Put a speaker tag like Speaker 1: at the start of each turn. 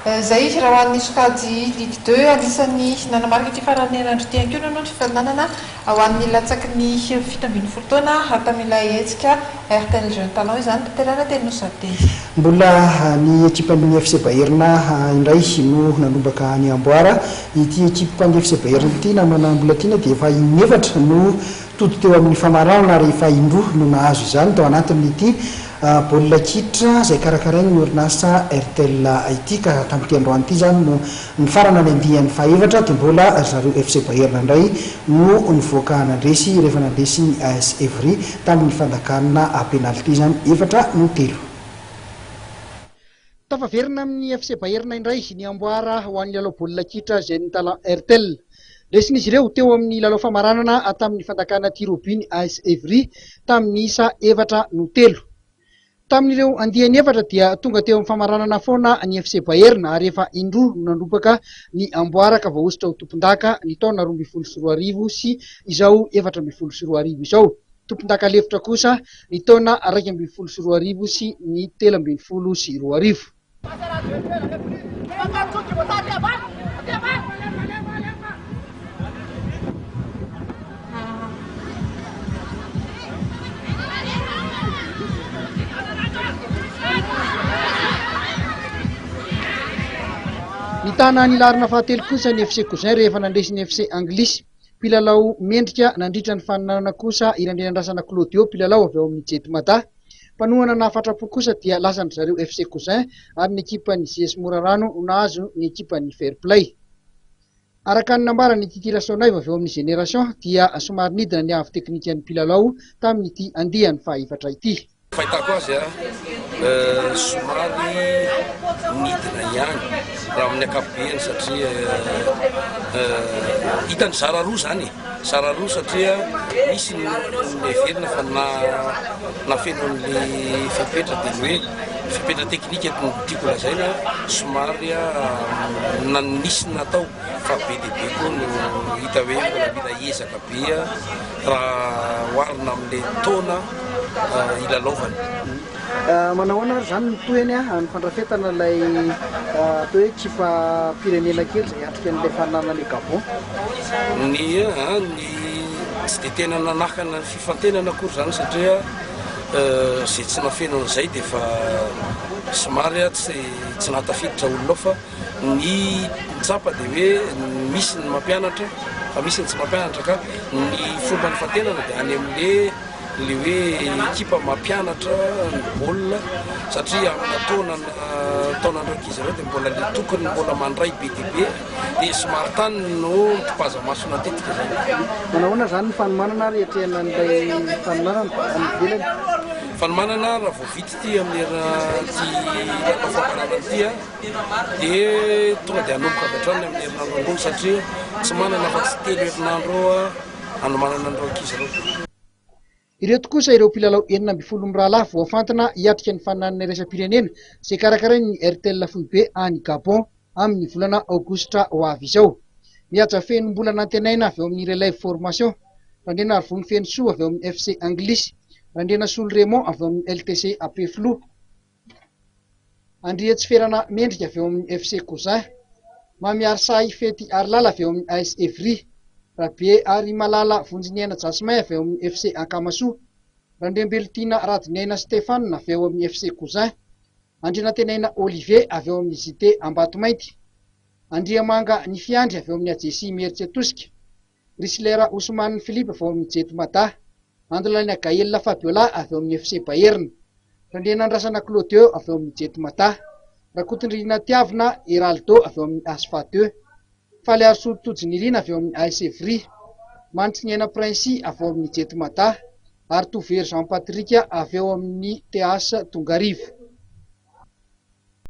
Speaker 1: Zay izy raha hoan'ny sokajy Ligue 2 anisan'ny nanamarika ty farany herinandro ty ihany koa nanao ny fifaninanana ho an'ny latsaky ny fito ambin'ny folo taona hatamila hetsika RTL Jeune Talent izany tanterana teny Nosateny.
Speaker 2: Mbola ny ekipan'ny FC Bayern indray no nanomboka ny amboara ity ekipan'ny FC Bayern ity namana mbola tiana dia efa inefatra no todo teo amin'ny famaranana rehefa indroa no nahazo izany tao anatin'ity baolina kitra izay karakarainy ny orinasa RTL ity ka tamin'ity androany ity zany no ny farana ny andihan'ny fahaefatra dia mbola zareo FC Bayern indray no nivoaka nandresy rehefa nandresy ny AS Evry tamin'ny fandakanana penalty zany 4-3.
Speaker 3: Tafaverina amin'ny FC Bayern indray ny amboara ho an'ny lalao baolina kitra Jeune Talent RTL. Lesin'izy ireo teo amin'ny lalao famaranana tamin'ny fandakana tirobiny AS Evry tamin'ny isa 4-3. Tamin'ireo andiany efatra dia tonga teo amin'ny famaranana foana ny FC Bayern ary efa indroa nandropaka ny amboara ka voaositra ho tompondaka ny taona 2024 sy izao 2024 izao. Tompondaka lefitra kosa ny taona 2024 sy ny 2024. Ny tana ny larina fahatelo kosa ny FC Cousin rehefa nandresy ny FC Anglisy. Mpilalao mendrika nandritra ny faninanana kosa irandrenandrasana Claudio mpilalao avy ao amin'ny Jetmata. Mpanohana nafatrapo kosa dia lasa ny zareo FC Cousin ary ny ekipan'ny JS Morarano nahazo ny ekipan'ny Fair Play. Araka ny nambara ny titirasonaiva avy ao amin'ny Génération dia somary nidina ny avy teknikan'ny mpilalao tamin'ity andihan'ny fahaefatra ity.
Speaker 4: Fahitako azy somary nidina ihany raha amin'ny ankapobeny satria hitany zara roa zany satria misy ny everina fa nafeno an'le fipetra dia hoe fipetra teknika no tiako lazaina somary nisy natao fa be dia be koa no hita hoe mbola mila ezaka be raha oharina amin'le taona ilalaovany.
Speaker 3: Manahoana ary zany toeny ny fandrafetana ilay atao hoe ekipa firenena kely izay atrika an'ilay faninanana Gabon.
Speaker 4: Ny tsy dia tena nanakana ny fifantenana akory zany satria zay tsy nafeno an'izay dia fa somary tsy nahatafiditra olonao fa ny tsapa dia hoe misy ny mampianatra fa misy ny tsy mampianatra ka ny fomba ny fantenana dia any amin'le hoe ekipa mampianatra ny baolina satria amina taonandraiky izy ireo dia mbola le tokony mbola mandray be dia be dia somary tany no mitopaza maso natetika zany.
Speaker 3: Manahoana zany ny fanomanana ary atrehana an'ilay fanomanana any ivelany?
Speaker 4: Fanomanana raha vao vita ity amin'ny ty famparanana ity dia tonga dia hanomboka avy hatrany amin'ny herinandro ambony satria tsy manana fa tsy telo herinandro hanomanana andreo ankizy ireo.
Speaker 3: Ireto kosa ireo mpilalao 12 mirahalahy voafantina hiatrika ny faninanana iraisam-pirenena izay karakarain'ny RTL Foibe any Gabon amin'ny volana Aogositra ho avy izao. Mihaja feno mbola nantenaina avy ao amin'ny relève formation, Randrena Arvony feno soa avy ao amin'ny FC Anglisy, Randrena Solo Raymond avy ao amin'ny LTC AP Flou, Andria Tsiferana Mendrika avy ao amin'ny FC Cousin, Mamiary Say Fety Arlala avy ao amin'ny AS Evry, Rabie Ary Malala Vonjiniaina Jasmin avy ao amin'ny FC Ankamasoa, Randrembeltina Radinaina Stéphane avy ao amin'ny FC Cousin, Andrina Tenaina Olivier avy ao amin'ny JT Ambatomainty, Andriamanga Nifiandry avy ao amin'ny AJC Meritsetoska, Rislera Ousmane Philippe avy ao amin'ny Jetmata, Andolania Gaël Fabiola avy ao amin'ny FC Bayern, Randrena Andrasana Claudio avy ao amin'ny Jetmata, Rakotondrina Tiavina Heraldo avy ao amin'ny Asfa 2, Faly Arso Tojinirina avy ao amin'ny AS Evry, Mantsignena Princy avy ao amin'ny Jetmata, ary Tovery Jean Patrick avy ao amin'ny TAS Tongarivo.